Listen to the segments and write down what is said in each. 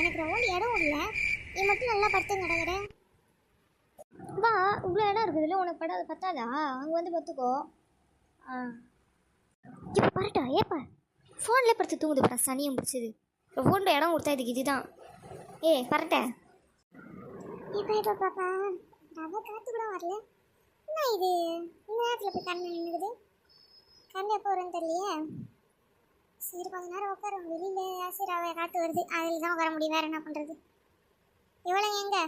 எனக்கு ரொம்ப இடம் இல்லை, நீ மட்டும் நல்லா படுத்து கிடக்குற. வா, இவ்வளோ இடம் இருக்குதுல்ல உனக்கு, படம் அது பத்தாதா? அங்கே வந்து பத்துக்கோ. இப்போ பரட்டா ஏப்பா ஃபோனில் படுத்து தூங்குது படம், சனியம் பிடிச்சது. ஃபோனில் இடம் கொடுத்தா இதுக்கு இதுதான். பரட்ட இப்போ பாப்பா ரவை காற்று கூட வரல. என்ன இது இந்த நேரத்தில் போய் கண்ணு நின்றுக்குது? கண்ணு எப்போ வரும்னு தெரியலையே. சரி கொஞ்ச நேரம் உட்காரும், வெளியில் சரி ரவை காற்று வருது, அதில் தான் உட்கார முடியும், வேறு என்ன பண்ணுறது? இவ்வளோங்க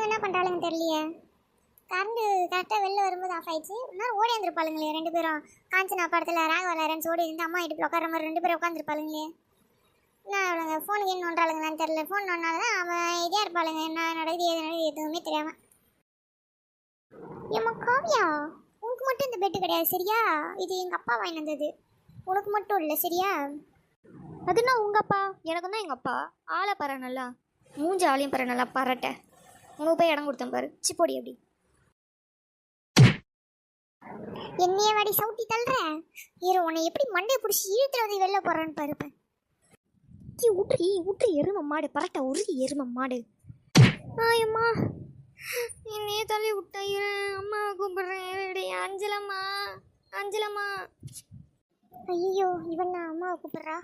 என்ன பண்ணுறாளுங்க தெரியலையே. கரண்டு கரெக்டாக வெளில வரும்போது ஆஃப் ஆயிடுச்சு. இன்னும் ஓடி வந்துருப்பாளுங்களே ரெண்டு பேரும். காஞ்சனா படத்தில் ராகவலரன்ஸ் ஓடி இருந்து அம்மா இடுப்பில் உட்கார மாதிரி ரெண்டு பேரும் உட்காந்துருப்பாளுங்களே. என்ன அவளுங்க ஃபோனுக்கு என்ன நோண்டாளுங்களான்னு தெரியல. ஃபோன் நோண்டால தான் அவன் இதாக இருப்பாளுங்க. என்ன நடக்குது ஏது நடக்குது எதுவுமே தெரியாமல். ஏம்மா காவியா, உனக்கு மட்டும் இந்த பெட்டு கிடையாது சரியா? இது எங்கள் அப்பா வாங்கி வந்தது, உனக்கு மட்டும் இல்லை சரியா? அதுனா உங்கள் அப்பா, எனக்கு தான் எங்கள் அப்பா. ஆளை பாரு நல்லா, மூஞ்சி ஆளையும் பாரு நல்லா பரட்ட. உனக்கு போய் இடம் கொடுத்தேன் பாரு, சிப்போடி அப்படி. என்னைய வாடி சவுட்டி தள்ளுற ஏறு, உன்னை எப்படி மண்டையை பிடிச்சி இழுத்துல வந்து வெளில போறான்னு பாருப்பேன். ஊற்றி எரும மாடு பரட்ட, உருகி எரும மாடு. ஆயம்மா என்னையே தள்ளி விட்டா, அம்மா கூப்பிடுறேன். அஞ்சலம்மா. ஐயோ இவன் நான் அம்மாவை கூப்பிடுறா,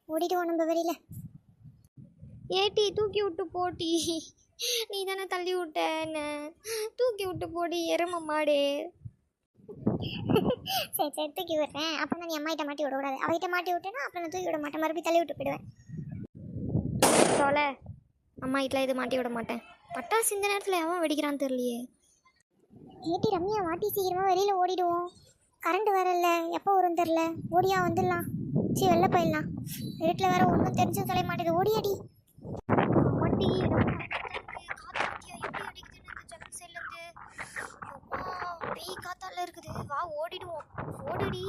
ஓடிடுவோம் நம்ம வெளியில. ஏட்டி தூக்கி விட்டு போட்டி, நீ தானே தள்ளி விட்ட என்ன, தூக்கி விட்டு போடி எரும மாடு. சரி தூக்கி விடுறேன். அப்புறம் நான் நீ அம்மா கிட்ட மாட்டி விடக்கூடாது, அவகிட்ட மாட்டி விட்டேன்னா அப்புறம் நான் தூக்கி விட மாட்டேன், மறுபடியும் தள்ளி விட்டு போயிடுவேன். அம்மா கிட்டலாம் இது மாட்டி விட மாட்டேன். பட்டாசு இந்த நேரத்தில் எவன் வெடிக்கிறான்னு தெரியலையே. ஏட்டி ரம்யா வாட்டி சீக்கிரமாக வெளியில் ஓடிடுவோம், கரண்ட் வரல, எப்போ வரும் தெரில. ஓடியா வந்துடலாம், சரி வெளில போயிடலாம். வீட்டில் வேற ஒன்றும் தெரிஞ்சும் சொல்ல மாட்டேது. ஓடியாடி வண்டி பேய் காத்தால இருக்குது. வா ஓடிடுவோம், ஓடிடி.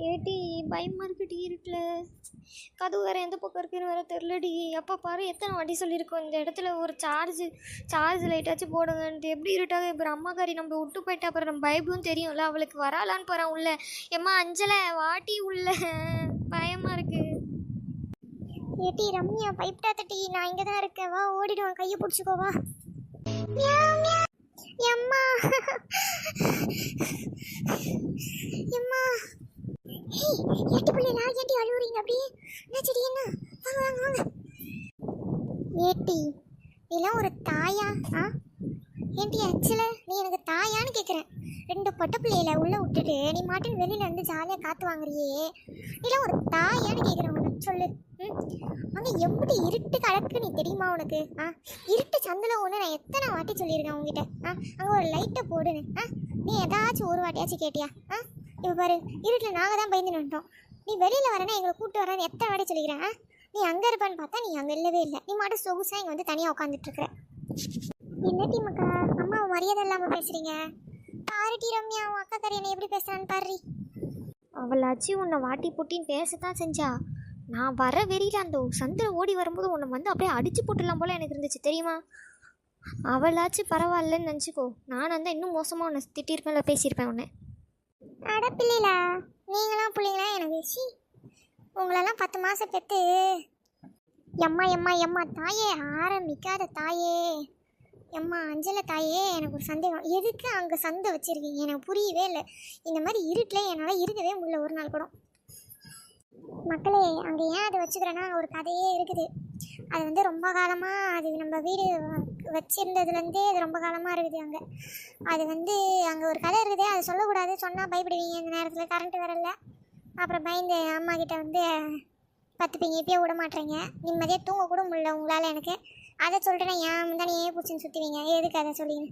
ஏட்டி பயமா இருக்குடி, இருக்குல்ல கதவு வேற எந்த பக்கம் இருக்குன்னு வேற தெரிலடி. எப்போ பாரு எத்தனை வாட்டி சொல்லியிருக்கோம் இந்த இடத்துல ஒரு சார்ஜ் லைட்டாச்சும் போடுங்கன்ட்டு. எப்படி இருட்டாக இப்போ அம்மாக்காரி நம்ம விட்டு போயிட்டா அப்புறம் நம்ம பைபிளும் தெரியும்ல, அவளுக்கு வராலான்னு போகிறேன் உள்ள. எம்மா அஞ்சலை வாட்டி உள்ள, பயமா இருக்கு. ஏட்டி ரம்யா பைப்டா தட்டி, நான் இங்கே தான் இருக்கேன், வா ஓடிடுவான், கையை பிடிச்சிக்கோவா. எம்மா ஏட்டி பிள்ளைங்களா, ஏட்டி அழுவுறீங்க அப்படி? என்ன செடி என்ன, வாங்க. ஏட்டி இதெல்லாம் ஒரு தாயா? ஏட்டி ஆக்சுவலா நீ எனக்கு தாயான்னு கேட்குறேன். ரெண்டு பொட்ட பிள்ளையில உள்ள விட்டுட்டு நீ மாட்டுன்னு வெளியில இருந்து ஜாலியாக காத்து வாங்குறியே, இதெல்லாம் ஒரு தாயான்னு கேட்குறேன் உனக்கு, சொல்லு. அங்கே எப்படி இருட்டு கலக்கு நீ தெரியுமா உனக்கு? இருட்டு சந்தில் ஒன்று நான் எத்தனை வாட்டி சொல்லியிருக்கேன் உங்ககிட்ட. அங்கே ஒரு லைட்டை போடுன்னு. நீ ஏதாச்சும் ஒரு வாட்டியாச்சும் கேட்டியா? இப்போ பாரு இருட்டில் நாங்கள் தான் பயந்து நின்றோம். நீ வெளியில் வரேன்னா எங்களை கூப்பிட்டு வரேன்னு எத்தனை வாட்டி சொல்லிக்கிறேன். நீ அங்கே இருப்பான்னு பார்த்தா நீ அங்கே இல்லவே இல்லை. நீ மாட்டு சொகுசாக இங்கே வந்து தனியாக உட்காந்துட்ருக்குற. என்ன டீமக்கா அம்மாவை மரியாதை இல்லாமல் பேசுகிறீங்க? பாருட்டி ரம்யா, உன் அக்கா கறி என்னை எப்படி பேசுகிறான்னு பாரு. அவளாச்சும் உன்னை வாட்டி போட்டின்னு பேசத்தான் செஞ்சா. நான் வர வெறியில் அந்த சந்தில் ஓடி வரும்போது உன்னை வந்து அப்படியே அடித்து போட்டுடலாம் போல எனக்கு இருந்துச்சு தெரியுமா? அவளாச்சும் பரவாயில்லன்னு நினச்சிக்கோ, நான் வந்தால் இன்னும் மோசமாக உன்னை திட்டிருப்பேன், இல்லை பேசியிருப்பேன் உன்னை. அட பிள்ளைங்களா, நீங்களாம் பிள்ளைங்களா எனக்கு? உங்களெல்லாம் 10 மாதம் பெற்று எம்மா தாயே, ஆரம்பிக்காத தாயே. எம்மா அஞ்சலை தாயே, எனக்கு ஒரு சந்தேகம், எதுக்கு அங்கே சந்தை வச்சுருக்கீங்க? எனக்கு புரியவே இல்லை. இந்த மாதிரி இருட்டில் என்னால் இருக்கவே முடியல ஒரு நாள் கூட. மக்களே அங்கே ஏன் அதை வச்சுக்கிறேன்னா ஒரு கதையே இருக்குது. அது வந்து ரொம்ப காலமாக, அது நம்ம வீடு வச்சுருந்ததுலேருந்தே அது ரொம்ப காலமாக இருக்குது அங்கே. அது வந்து அங்கே ஒரு கதை இருக்குது, அதை சொல்லக்கூடாது, சொன்னால் பயப்படுவீங்க. இந்த நேரத்தில் கரண்ட்டு வரல, அப்புறம் பயந்து அம்மா கிட்ட வந்து பத்துப்பீங்க, இப்போயே விட மாட்டேறீங்க, நிம்மதியாக தூங்க கூட முடியல உங்களால். எனக்கு அதை சொல்லிட்டேன், ஏன் முந்தானே பிடிச்சின்னு சுற்றுவீங்க, எதுக்கு அதை சொல்லிங்க?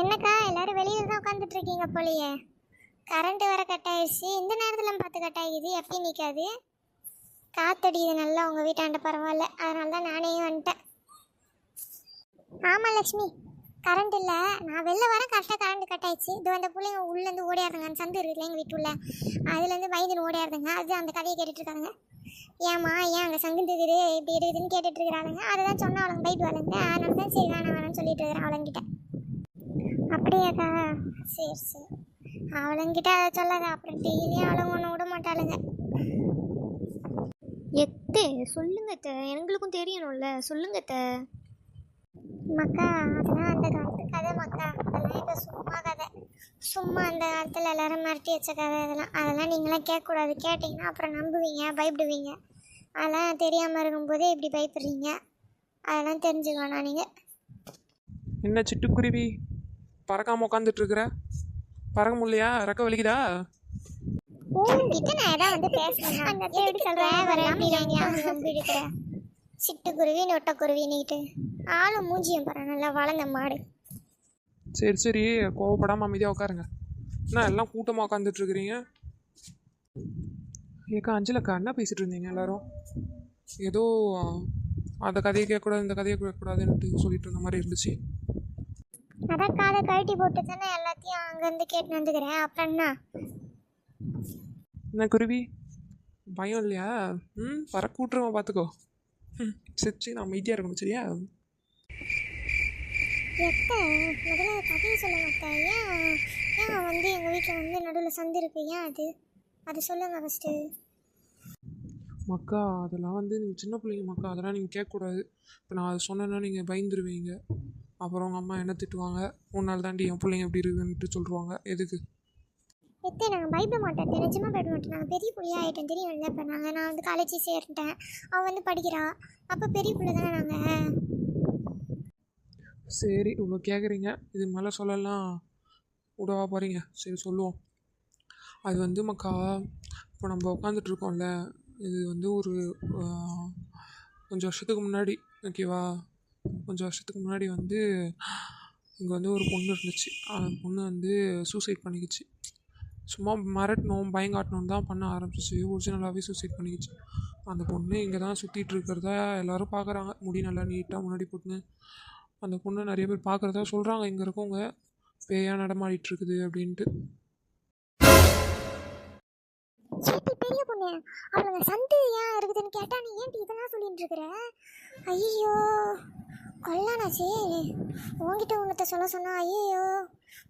என்னக்கா எல்லோரும் வெளியில் தான் உட்காந்துட்ருக்கீங்க போலையே, கரண்ட்டு வர கட் ஆயிடுச்சு. இந்த நேரத்தில் பார்த்து கட் ஆகிடுது, எப்படி நிற்காது? காத்தடிக்குது நல்லா உங்கள் வீட்டாண்ட, பரவாயில்ல, அதனால தான் நானே வந்துட்டேன். ஆமாம் லக்ஷ்மி, கரண்ட் இல்லை, நான் வெளில வரேன், கரெக்டாக கரண்ட் கட் ஆயிடுச்சு. இது அந்த பிள்ளைங்க உள்ளேருந்து ஓடியாருங்க, அந்த சந்து இருக்குல்ல எங்கள் வீட்டுள்ள, அதுலேருந்து பயந்துன்னு ஓடியாருதுங்க. அது அந்த கதையை கேட்டுட்ருக்காங்க. ஏம்மா ஏன் அங்கே சங்கு இருக்குது இப்படி இருக்குதுன்னு கேட்டுட்ருக்குறாளுங்க. அதை தான் சொன்னால் அவளுங்க பைப் வரலங்க, அதனால தான் சரி வேணாம்னு சொல்லிட்டு இருக்கிறேன் அவளங்கிட்ட. அப்படியாக்கா, சரி அவளங்கிட்ட அதை சொல்லாத, அப்புறம் டெய்லியும் அவளுங்க ஒன்று விட மாட்டாளுங்க. எத்தே சொல்லுங்க அத்தை, எங்களுக்கும் தெரியணும்ல, சொல்லுங்க அத்தை. மக்கா அதெல்லாம் அந்த காலத்து கதை மக்கா, அதெல்லாம் இப்போ சும்மா கதை. சும்மா அந்த காலத்தில் எல்லாரும் மிரட்டி வச்ச கதை அதெல்லாம் நீங்களாம் கேட்கக்கூடாது. கேட்டிங்கன்னா அப்புறம் நம்புவீங்க, பயப்படுவீங்க. அதெல்லாம் தெரியாமல் இருக்கும்போதே இப்படி பயப்படுறீங்க. அதெல்லாம் தெரிஞ்சுக்கணும் நீங்கள். என்ன சிட்டுக்குருவி பறக்காம உட்காந்துட்டு இருக்கிற? பறக்க முடியலையா? ரெக்க வலிக்குதா? உங்ககிட்ட நான் ஏதாவது வந்து பேசுறேன். எப்படி சொல்கிறேன்? சிட்டுக்குருவி நொட்டக்குருவி நீட்டு ஆளும் மூஞ்சியும் பாரு, நல்லா வளர்ந்த மாடு. சரி சரி, கோவப்படாமல் அமைதியாக உட்காருங்க. என்ன எல்லாம் கூட்டமாக உட்காந்துட்டு இருக்கிறீங்க? ஏக்கா அஞ்சலக்கா என்ன பேசிட்டு இருந்தீங்க எல்லாரும்? ஏதோ அந்த கதையை கேட்கக்கூடாது இந்த கதையை கேட்கக்கூடாதுன்ட்டு சொல்லிட்டு இருந்த மாதிரி இருந்துச்சு. அதான் காதை கழட்டி போட்டு தானே எல்லாத்தையும் அங்கேருந்து கேட்டு வந்துக்கிறேன். அப்புறம் என்ன குருவி பயம் இல்லையா? பறக்க விட்டுருவோம் பார்த்துக்கோ. சரி நான் அமைதியாக இருக்கணும் சரியா? முதல்ல கதையை சொல்லுங்க அத்தை. ஏன் வந்து எங்கள் வீட்டில் வந்து நடுவில் சந்து இருக்கு, ஏன் அது சொல்லுங்க ஃபஸ்ட்டு. மக்கா அதெல்லாம் வந்து நீங்கள் சின்ன பிள்ளைங்க மக்கா, அதெல்லாம் நீங்கள் கேட்கக்கூடாது. இப்போ நான் அதை சொன்னேன்னா நீங்கள் பயந்துருவீங்க. அப்புறம் உங்கள் அம்மா என்ன திட்டுவாங்க, ஒரு நாள் தாண்டி என் பிள்ளைங்க எப்படி இருக்குன்ட்டு சொல்லுவாங்க. எதுக்கு நாங்கள் பயப்பட மாட்டோம், நிஜமாக பயப்பட மாட்டோம். நாங்கள் பெரிய பிள்ளையா ஆகிட்டோம் தெரியும்ல. இப்போ நான் வந்து காலேஜ் சேர்ந்துட்டேன், அவன் வந்து படிக்கிறா. அப்போ பெரிய பிள்ளை தானே நாங்கள். சரி இவ்வளோ கேட்குறீங்க, இது மேலே சொல்லலாம் விடவா போகிறீங்க? சரி சொல்லுவோம். அது வந்து மக்கா, இப்போ நம்ம உட்காந்துட்ருக்கோம்ல, இது வந்து ஒரு கொஞ்சம் வருஷத்துக்கு முன்னாடி, ஓகேவா? கொஞ்சம் வருஷத்துக்கு முன்னாடி வந்து இங்கே வந்து ஒரு பொண்ணு இருந்துச்சு. அந்த பொண்ணு வந்து சூசைட் பண்ணிக்கிச்சு. சும்மா மிரட்டணும் பயங்காட்டணும் தான் பண்ண ஆரம்பிச்சிச்சு. ஒரிஜினலாகவே சூசைட் பண்ணிக்கிச்சு. அந்த பொண்ணு இங்கே தான் சுற்றிட்டு இருக்கிறதா எல்லோரும் பார்க்குறாங்க. முடி நல்லா நீட்டாக முன்னாடி போட்டுன்னு அந்த பொண்ணு நிறைய பேர் பார்க்குறதா சொல்கிறாங்க. இங்கே இருக்கவங்க பேயாக நடமாடிட்டுருக்குது அப்படின்ட்டு. பெரிய பொண்ணு அவளுங்க சந்து ஏன் இருக்குதுன்னு கேட்டா நீ ஏன் இதெல்லாம் சொல்லிட்டு இருக்கிற? ஐயோ கொல்லானாச்சே, உங்ககிட்ட உன்னத்தை சொல்ல சொன்னா. ஐயோ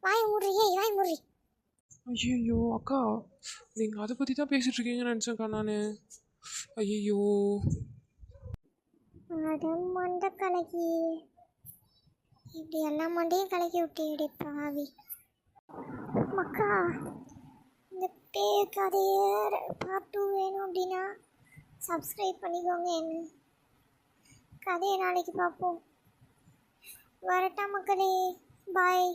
வாய் மூடுறி, வாய் மூடுறி. ஐயோ அக்கா, நீங்கள் அதை பற்றி தான் பேசிகிட்டு இருக்கீங்கன்னு நினச்சேன்க்கா நான். ஐயோ அது மண்டை கலக்கி, இப்படி எல்லாம் மண்டையும் கலக்கி விட்டேடி பாவி மக்கா. இந்த கதையை பார்ட் 2 வேணும் அப்படின்னா சப்ஸ்கிரைப் பண்ணிக்கோங்க. என்ன கதையை நாளைக்கு பார்ப்போம். வரட்டா மக்களே, பாய்.